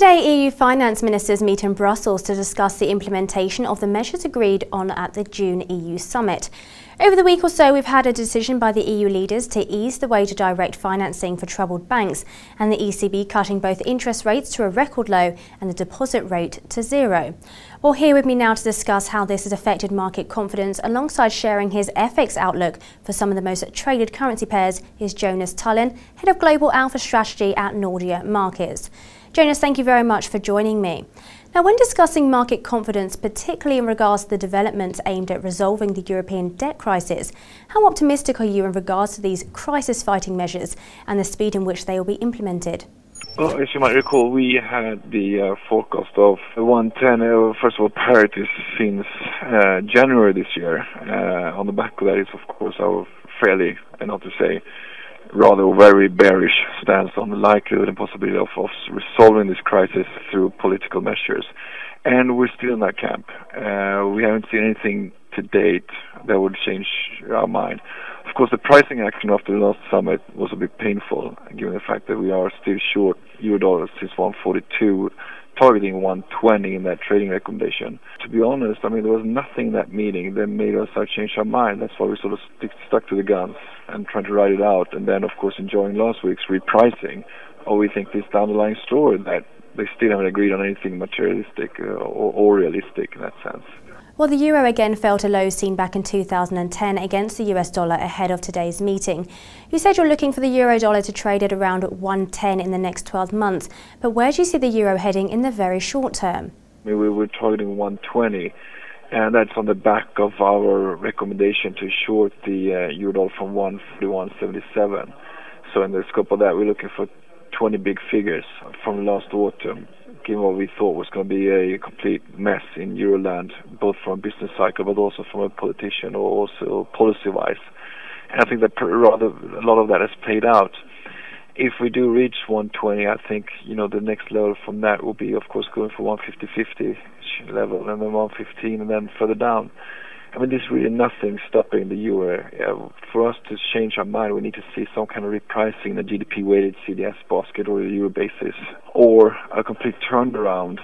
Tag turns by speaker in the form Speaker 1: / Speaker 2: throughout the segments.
Speaker 1: Today, EU finance ministers meet in Brussels to discuss the implementation of the measures agreed on at the June EU summit. Over the week or so, we've had a decision by the EU leaders to ease the way to direct financing for troubled banks, and the ECB cutting both interest rates to a record low and the deposit rate to zero. Well, here with me now to discuss how this has affected market confidence, alongside sharing his FX outlook for some of the most traded currency pairs, is Jonas Thulin, Head of Global Alpha Strategy at Nordea Markets. Jonas, thank you very much for joining me. Now, when discussing market confidence, particularly in regards to the developments aimed at resolving the European debt crisis, how optimistic are you in regards to these crisis-fighting measures and the speed in which they will be implemented?
Speaker 2: Well, as you might recall, we had the forecast of 110, first of all, parity since January this year. On the back of that is, of course, our fairly, and not to say, rather very bearish stance on the likelihood and possibility of resolving this crisis through political measures. And we're still in that camp. We haven't seen anything to date that would change our mind. Of course, the pricing action after the last summit was a bit painful, given the fact that we are still short euro-dollar since 142, targeting 120 in that trading recommendation. To be honest, I mean, there was nothing in that meeting that made us change our mind. That's why we sort of stuck to the guns and trying to ride it out. And then, of course, enjoying last week's repricing. Or we think this underlying story that they still haven't agreed on anything materialistic or realistic in that sense.
Speaker 1: Well, the euro again fell to lows seen back in 2010 against the US dollar ahead of today's meeting. You said you're looking for the euro dollar to trade at around 110 in the next 12 months. But where do you see the euro heading in the very short term?
Speaker 2: I mean, we were targeting 120, and that's on the back of our recommendation to short the euro dollar from 141.77. So in the scope of that, we're looking for 20 big figures from last autumn, given what we thought was going to be a complete mess in Euroland, both from a business cycle but also from a politician or also policy-wise. And I think that rather a lot of that has played out. If we do reach 120, I think, you know, the next level from that will be, of course, going for 150.50 level, and then 115, and then further down. I mean, there's really nothing stopping the euro. For us to change our mind, we need to see some kind of repricing in the GDP-weighted CDS basket or the euro basis, or a complete turnaround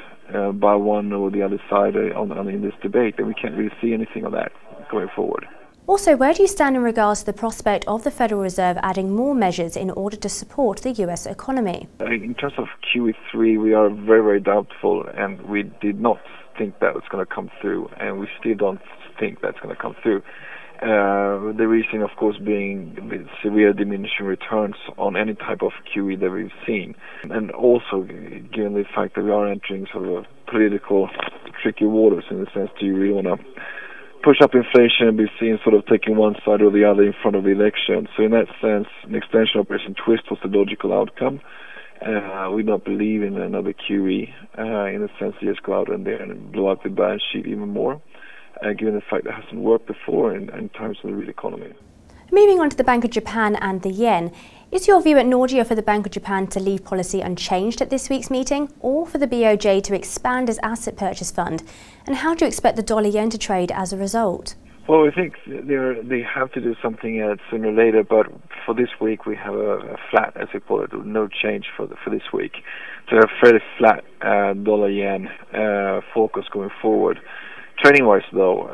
Speaker 2: by one or the other side in this debate, and we can't really see anything of that going forward.
Speaker 1: Also, where do you stand in regards to the prospect of the Federal Reserve adding more measures in order to support the US economy?
Speaker 2: In terms of QE3, we are very, very doubtful, and we did not think that was going to come through, and we still don't think that's going to come through. The reason, of course, being the severe diminishing returns on any type of QE that we've seen, and also given the fact that we are entering sort of political tricky waters, in the sense, do you really want to push up inflation and be seen sort of taking one side or the other in front of the election? So in that sense, an extension of Operation Twist was the logical outcome. We don't believe in another QE in the sense you just go out and there and blow up the balance sheet even more, given the fact that it hasn't worked before in terms of the real economy.
Speaker 1: Moving on to the Bank of Japan and the yen, is your view at Nordea for the Bank of Japan to leave policy unchanged at this week's meeting, or for the BOJ to expand its asset purchase fund? And how do you expect the dollar-yen to trade as a result?
Speaker 2: Well, I think they have to do something sooner or later, but for this week we have a flat, as we call it, no change for this week. So a fairly flat dollar-yen focus going forward. Trading-wise, though,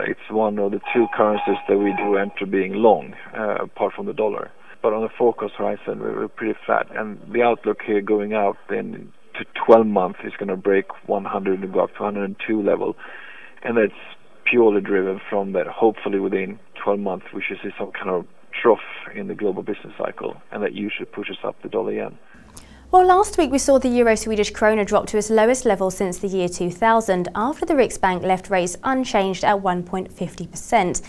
Speaker 2: it's one of the two currencies that we do enter being long, apart from the dollar. But on the forecast horizon, we're pretty flat, and the outlook here going out then to 12 months is going to break 100 and go up to 102 level, and that's purely driven from that. Hopefully within 12 months we should see some kind of trough in the global business cycle, and that usually pushes up the dollar-yen.
Speaker 1: Well, last week we saw the euro-Swedish krona drop to its lowest level since the year 2000 after the Riksbank left rates unchanged at 1.50%.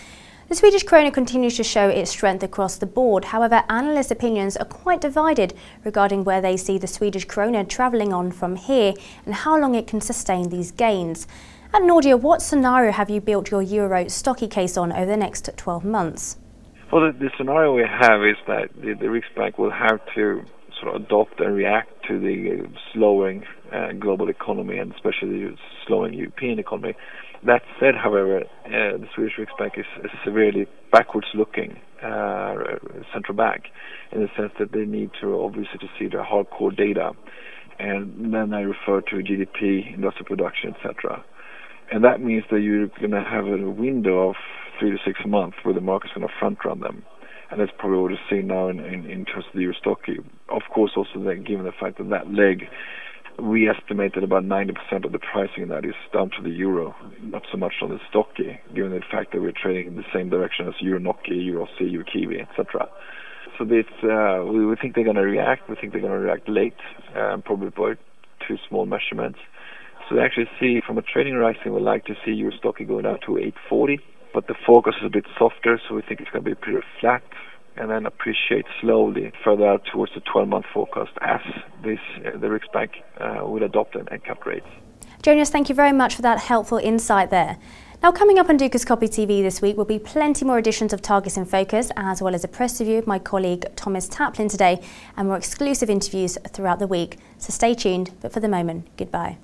Speaker 1: The Swedish krona continues to show its strength across the board. However, analyst opinions are quite divided regarding where they see the Swedish krona travelling on from here and how long it can sustain these gains. At Nordea, what scenario have you built your euro stocky case on over the next 12 months?
Speaker 2: Well, the scenario we have is that the Riksbank will have to sort of adopt and react to the slowing global economy, and especially the slowing European economy. That said, however, the Swedish Riksbank is a severely backwards-looking central bank, in the sense that they need to obviously to see the hardcore data. and then I refer to GDP, industrial production, etc. And that means that you're going to have a window of 3 to 6 months where the market's going to front run them. And that's probably what we're seeing now in terms of the EUR stocky. Of course, also then, given the fact that leg, we estimate that about 90% of the pricing in that is down to the euro, not so much on the stocky, given the fact that we're trading in the same direction as euro NOK, euro C, euro Kiwi, etc. So this, we think they're going to react. We think they're going to react late, probably by 2 small measurements. So we actually see, from a trading horizon, we'd like to see euro stocky going down to 840, but the focus is a bit softer, so we think it's going to be pretty flat, and then appreciate slowly further out towards the 12-month forecast as the Riksbank will adopt and cut rates.
Speaker 1: Jonas, thank you very much for that helpful insight there. Now, coming up on Dukascopy TV this week will be plenty more editions of Targets in Focus, as well as a press review of my colleague Thomas Taplin today, and more exclusive interviews throughout the week. So stay tuned, but for the moment, goodbye.